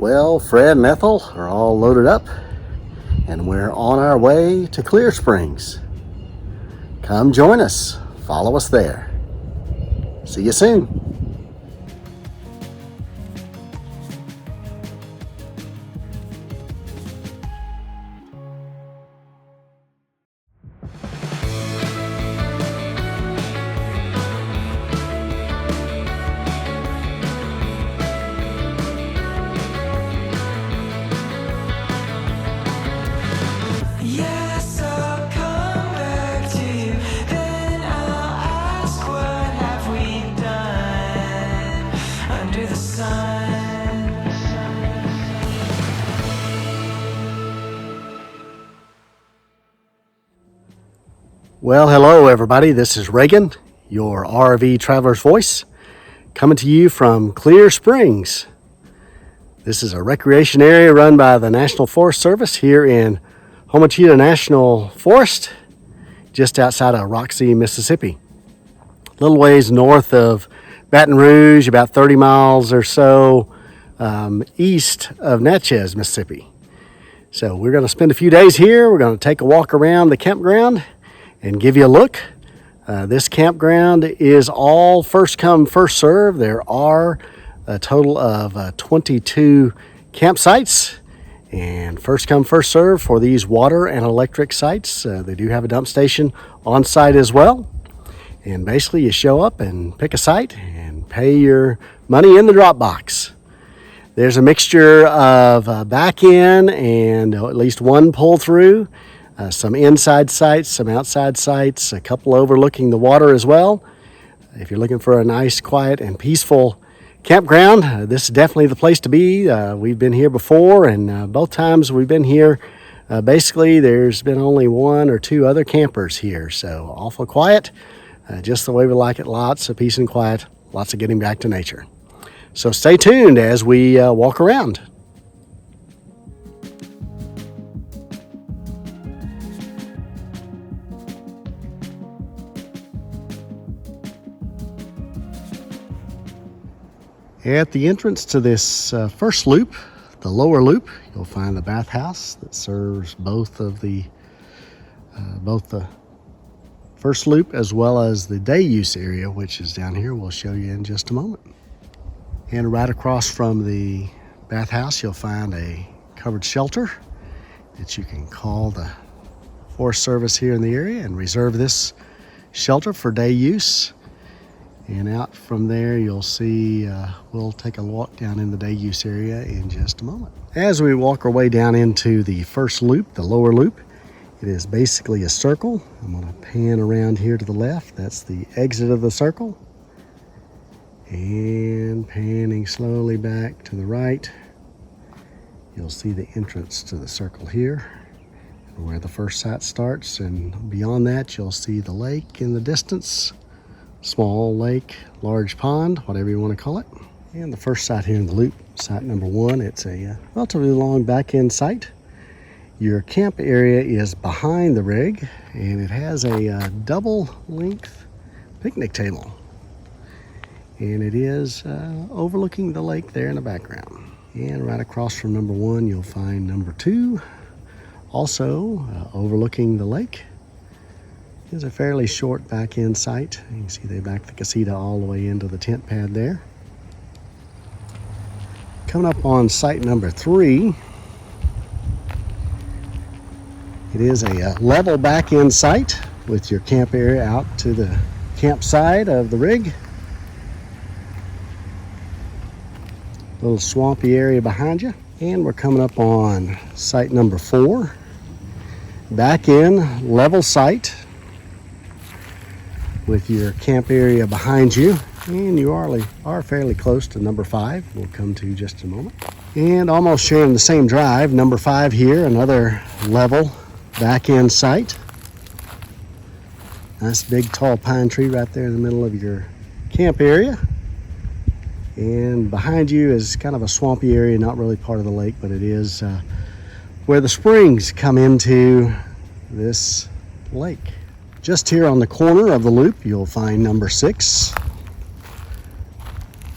Well, Fred and Ethel are all loaded up and we're on our way to Clear Springs. Come join us. Follow us there. See you soon. Yes, I'll come back to you, then I'll ask, what have we done under the sun? Well, hello everybody. This is Reagan, your RV Traveler's Voice, coming to you from Clear Springs. This is a recreation area run by the National Forest Service here in Homochitto National Forest, just outside of Roxy, Mississippi. A little ways north of Baton Rouge, about 30 miles or so east of Natchez, Mississippi. So we're going to spend a few days here. We're going to take a walk around the campground and give you a look. This campground is all first come, first serve. There are a total of 22 campsites. And first come, first serve for these water and electric sites. They do have a dump station on site as well. And basically you show up and pick a site and pay your money in the drop box. There's a mixture of back-in and at least one pull-through, some inside sites, some outside sites, a couple overlooking the water as well. If you're looking for a nice, quiet, and peaceful campground, this is definitely the place to be. We've been here before, and both times we've been here, basically there's been only one or two other campers here, so awful quiet, just the way we like it. Lots of peace and quiet, lots of getting back to nature. So stay tuned as we walk around. At the entrance to this first loop, the lower loop, you'll find the bathhouse that serves both the first loop as well as the day use area, which is down here. We'll show you in just a moment. And right across from the bathhouse, you'll find a covered shelter that you can call the Forest Service here in the area and reserve this shelter for day use. And out from there, you'll see, we'll take a walk down in the day use area in just a moment. As we walk our way down into the first loop, the lower loop, it is basically a circle. I'm going to pan around here to the left. That's the exit of the circle. And panning slowly back to the right, you'll see the entrance to the circle here, where the first site starts. And beyond that, you'll see the lake in the distance. Small lake, large pond, whatever you want to call it. And the first site here in the loop, site number one, it's a relatively long back-end site. Your camp area is behind the rig, and it has a double-length picnic table. And it is overlooking the lake there in the background. And right across from number one, you'll find number two, also overlooking the lake. It's a fairly short back-end site. You can see they back the casita all the way into the tent pad there. Coming up on site number three, it is a level back-end site with your camp area out to the campsite of the rig. A little swampy area behind you. And we're coming up on site number four, back-end level site with your camp area behind you, and you are fairly close to number five. We'll come to just a moment. And almost sharing the same drive, number five here, another level back-end site. Nice big tall pine tree right there in the middle of your camp area. And behind you is kind of a swampy area, not really part of the lake, but it is where the springs come into this lake. Just here on the corner of the loop, you'll find number 6.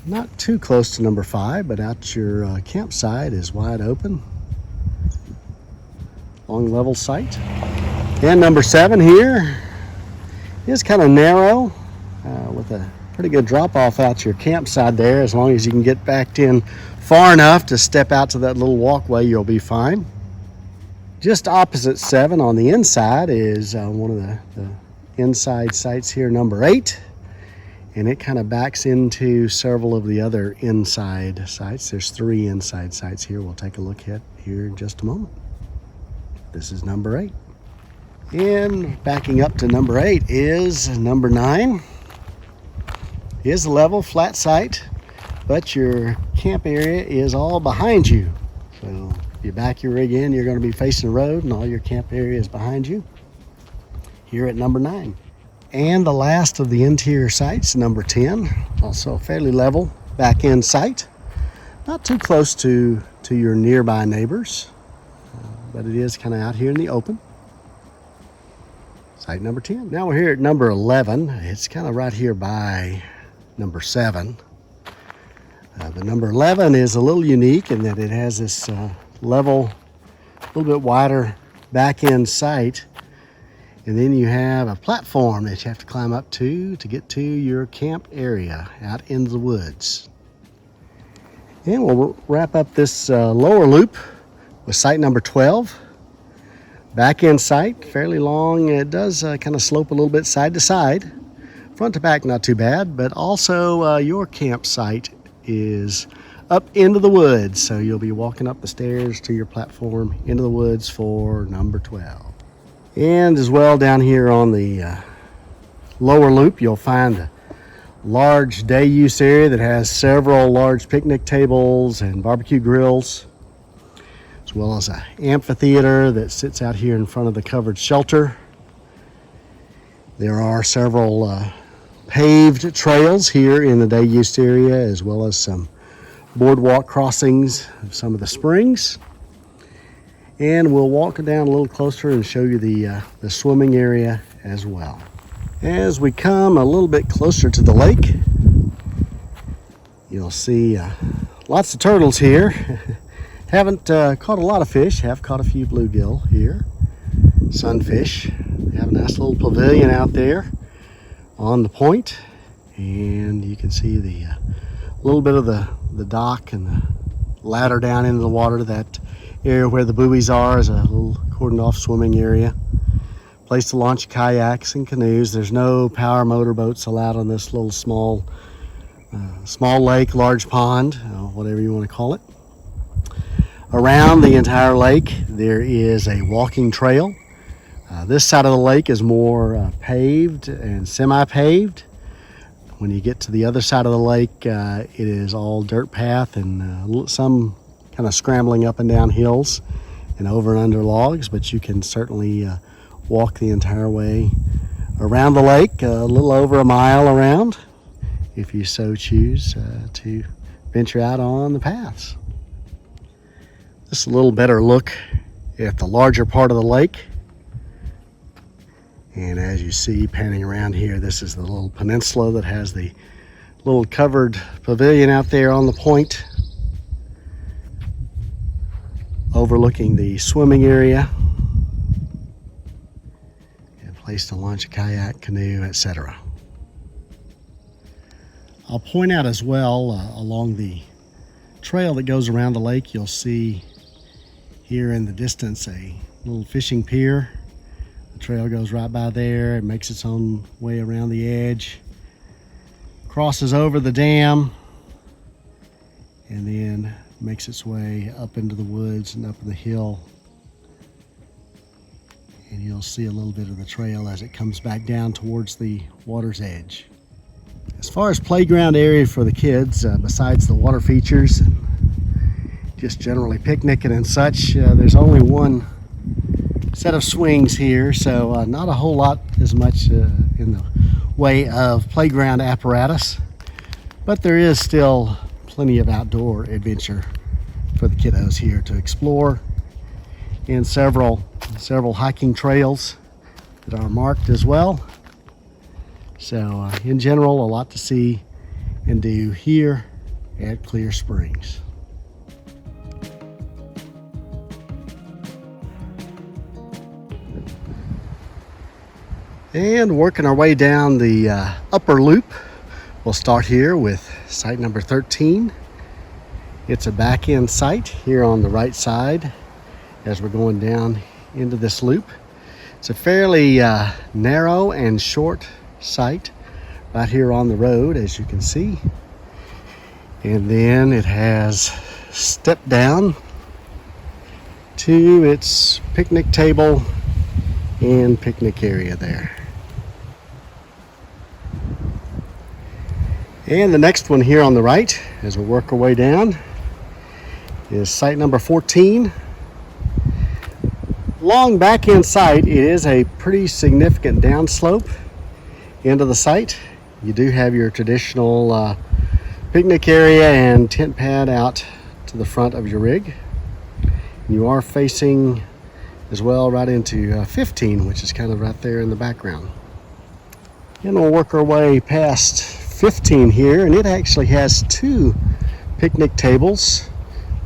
Not too close to number 5, but out your campsite is wide open. Long level site. And number 7 here is kind of narrow with a pretty good drop off out your campsite there. As long as you can get backed in far enough to step out to that little walkway, you'll be fine. Just opposite 7 on the inside is one of the inside sites here, number 8. And it kind of backs into several of the other inside sites. There's 3 inside sites here we'll take a look at here in just a moment. This is number 8. And backing up to number 8 is number 9. It is a level, flat site, but your camp area is all behind you. So if you back your rig in, you're going to be facing the road and all your camp area is behind you here at number 9. And the last of the interior sites, number 10, also fairly level back end site. Not too close to your nearby neighbors, but it is kind of out here in the open. Site number 10. Now we're here at number 11. It's kind of right here by number 7. The number 11 is a little unique in that it has this level, a little bit wider back end site. And then you have a platform that you have to climb up to get to your camp area out into the woods. And we'll wrap up this lower loop with site number 12. Back end site, fairly long. It does kind of slope a little bit side to side. Front to back, not too bad, but also your campsite is up into the woods. So you'll be walking up the stairs to your platform into the woods for number 12. And as well down here on the lower loop, you'll find a large day use area that has several large picnic tables and barbecue grills, as well as an amphitheater that sits out here in front of the covered shelter. There are several paved trails here in the day use area, as well as some boardwalk crossings of some of the springs. And we'll walk down a little closer and show you the swimming area as well. As we come a little bit closer to the lake, you'll see lots of turtles here. Haven't caught a lot of fish, have caught a few bluegill here. Sunfish. They have a nice little pavilion out there on the point. And you can see the little bit of the dock and the ladder down into the water. That area where the buoys are is a little cordoned off swimming area. Place to launch kayaks and canoes. There's no power motorboats allowed on this little small lake, large pond, whatever you want to call it. Around the entire lake there is a walking trail. This side of the lake is more paved and semi-paved. When you get to the other side of the lake, it is all dirt path and some kind of scrambling up and down hills and over and under logs, but you can certainly walk the entire way around the lake, a little over a mile around, if you so choose to venture out on the paths. Just a little better look at the larger part of the lake. And as you see panning around here, this is the little peninsula that has the little covered pavilion out there on the point, overlooking the swimming area, and a place to launch a kayak, canoe, etc. I'll point out as well along the trail that goes around the lake, you'll see here in the distance a little fishing pier. The trail goes right by there. It makes its own way around the edge, crosses over the dam, and then makes its way up into the woods and up the hill. And you'll see a little bit of the trail as it comes back down towards the water's edge. As far as playground area for the kids, besides the water features and just generally picnicking and such, there's only one set of swings here, so not a whole lot as much in the way of playground apparatus, but there is still plenty of outdoor adventure for the kiddos here to explore, and several hiking trails that are marked as well. So in general, a lot to see and do here at Clear Springs. And working our way down the upper loop, we'll start here with site number 13. It's a back end site here on the right side as we're going down into this loop. It's a fairly narrow and short site right here on the road, as you can see. And then it has stepped down to its picnic table and picnic area there. And the next one here on the right, as we work our way down, is site number 14. Long back end site, it is a pretty significant downslope into the site. You do have your traditional picnic area and tent pad out to the front of your rig. You are facing as well right into 15, which is kind of right there in the background. And we'll work our way past 15 here, and it actually has two picnic tables,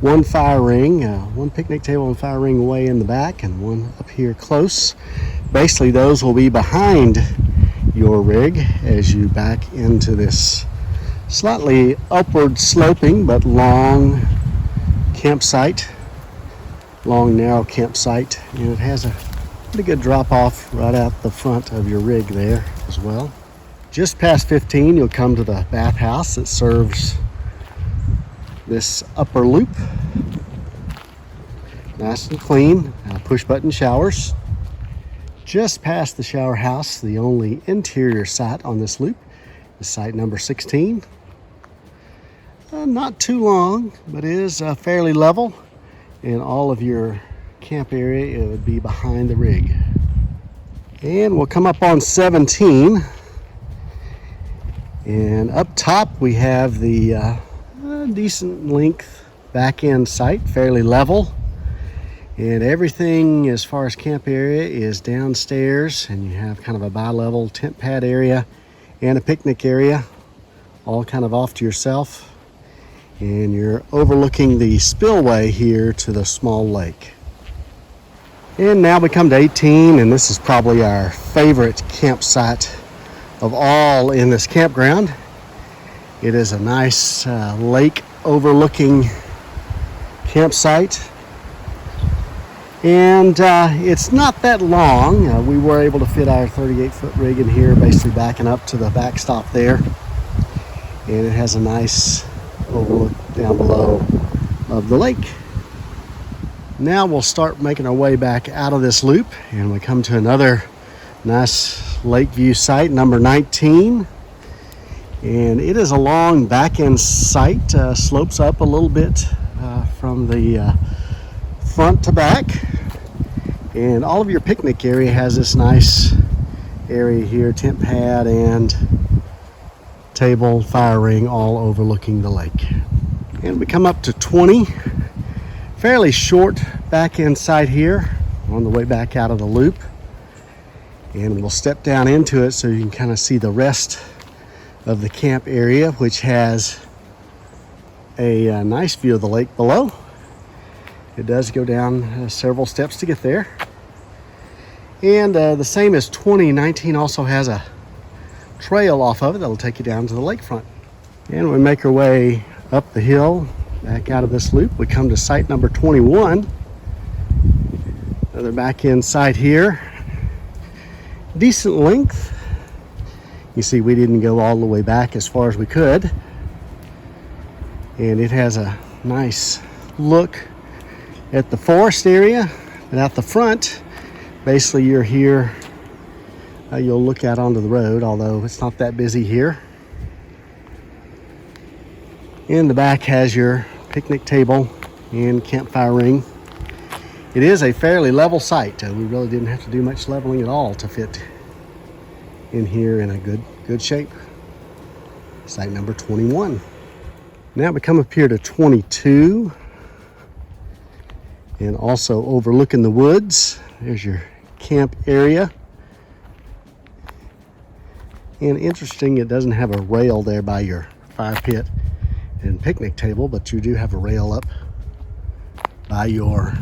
one fire ring, one picnic table and fire ring way in the back, and one up here close. Basically, those will be behind your rig as you back into this slightly upward sloping but long campsite, long narrow campsite, and it has a pretty good drop off right out the front of your rig there as well. Just past 15, you'll come to the bathhouse that serves this upper loop. Nice and clean, push button showers. Just past the shower house, the only interior site on this loop is site number 16. Not too long, but is fairly level, and all of your camp area, it would be behind the rig. And we'll come up on 17. And up top we have the decent length back end site, fairly level. And everything as far as camp area is downstairs, and you have kind of a bi-level tent pad area and a picnic area, all kind of off to yourself. And you're overlooking the spillway here to the small lake. And now we come to 18, and this is probably our favorite campsite of all in this campground. It is a nice lake overlooking campsite, and it's not that long. We were able to fit our 38-foot rig in here, basically backing up to the backstop there, and it has a nice overlook down below of the lake. Now we'll start making our way back out of this loop, and we come to another nice lake view site, number 19. And it is a long back end site, slopes up a little bit from the front to back. And all of your picnic area has this nice area here, tent pad and table, fire ring, all overlooking the lake. And we come up to 20. Fairly short back end site here on the way back out of the loop. And we'll step down into it so you can kind of see the rest of the camp area, which has a nice view of the lake below. It does go down several steps to get there. And the same as 2019 also has a trail off of it that'll take you down to the lakefront. And we make our way up the hill, back out of this loop. We come to site number 21. Another back end site here. Decent length. You see, we didn't go all the way back as far as we could. And it has a nice look at the forest area. And out the front, basically you're here, you'll look out onto the road, although it's not that busy here. In the back has your picnic table and campfire ring. It is a fairly level site. We really didn't have to do much leveling at all to fit in here in a good shape. Site number 21. Now we come up here to 22, and also overlooking the woods. There's your camp area. And interesting, it doesn't have a rail there by your fire pit. It and picnic table, but you do have a rail up by your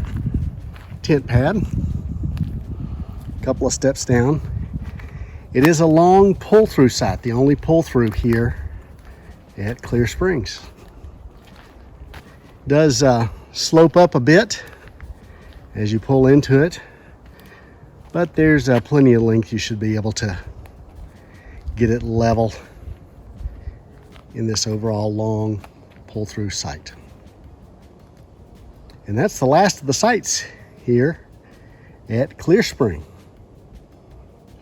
tent pad. A couple of steps down. It is a long pull-through site, the only pull-through here at Clear Springs. It does slope up a bit as you pull into it, but there's plenty of length. You should be able to get it level in this overall long pull-through site. And that's the last of the sites here at Clear Spring.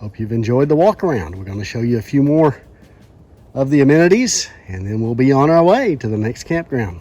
Hope you've enjoyed the walk around. We're going to show you a few more of the amenities, and then we'll be on our way to the next campground.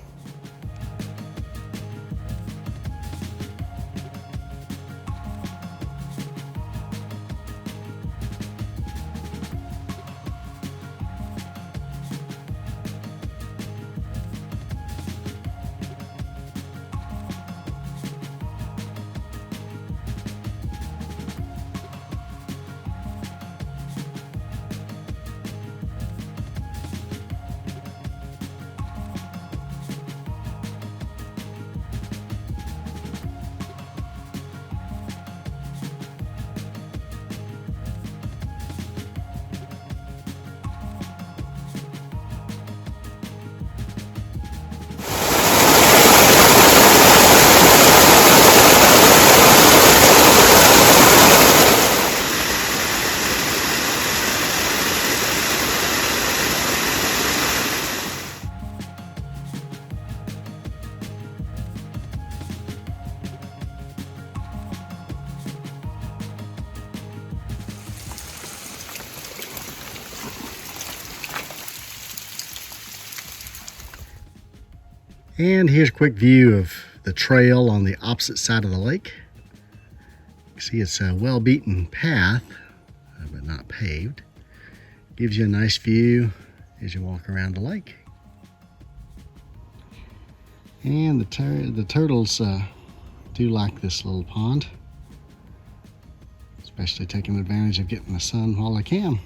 And here's a quick view of the trail on the opposite side of the lake. You see it's a well-beaten path, but not paved. Gives you a nice view as you walk around the lake. And the turtles do like this little pond, especially taking advantage of getting the sun while they can.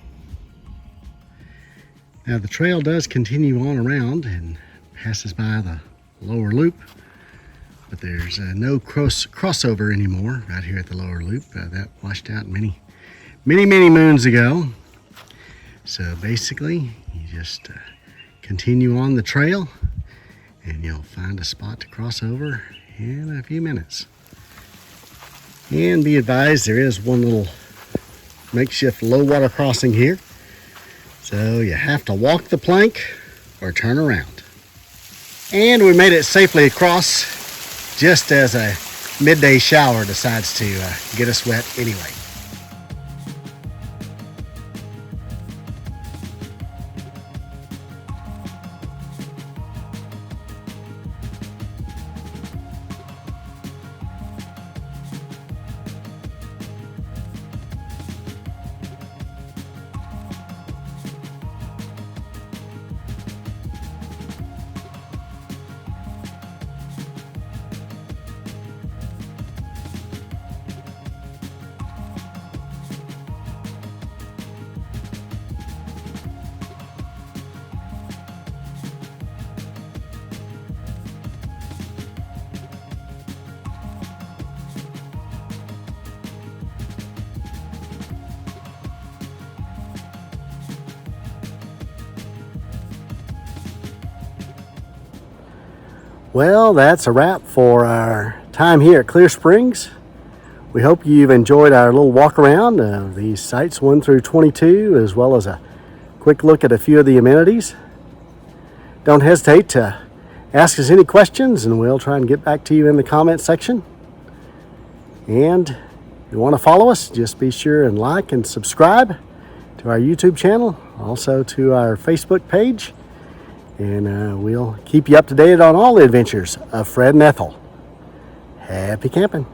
Now the trail does continue on around and passes by the lower loop, but there's no crossover anymore right here at the lower loop. That washed out many moons ago. So basically you just continue on the trail and you'll find a spot to cross over in a few minutes. And be advised, there is one little makeshift low water crossing here, so you have to walk the plank or turn around. And we made it safely across just as a midday shower decides to get us wet anyway. Well, that's a wrap for our time here at Clear Springs. We hope you've enjoyed our little walk around of these sites 1 through 22, as well as a quick look at a few of the amenities. Don't hesitate to ask us any questions and we'll try and get back to you in the comment section. And if you want to follow us, just be sure and like and subscribe to our YouTube channel, also to our Facebook page. And we'll keep you up to date on all the adventures of Fred and Ethel. Happy camping.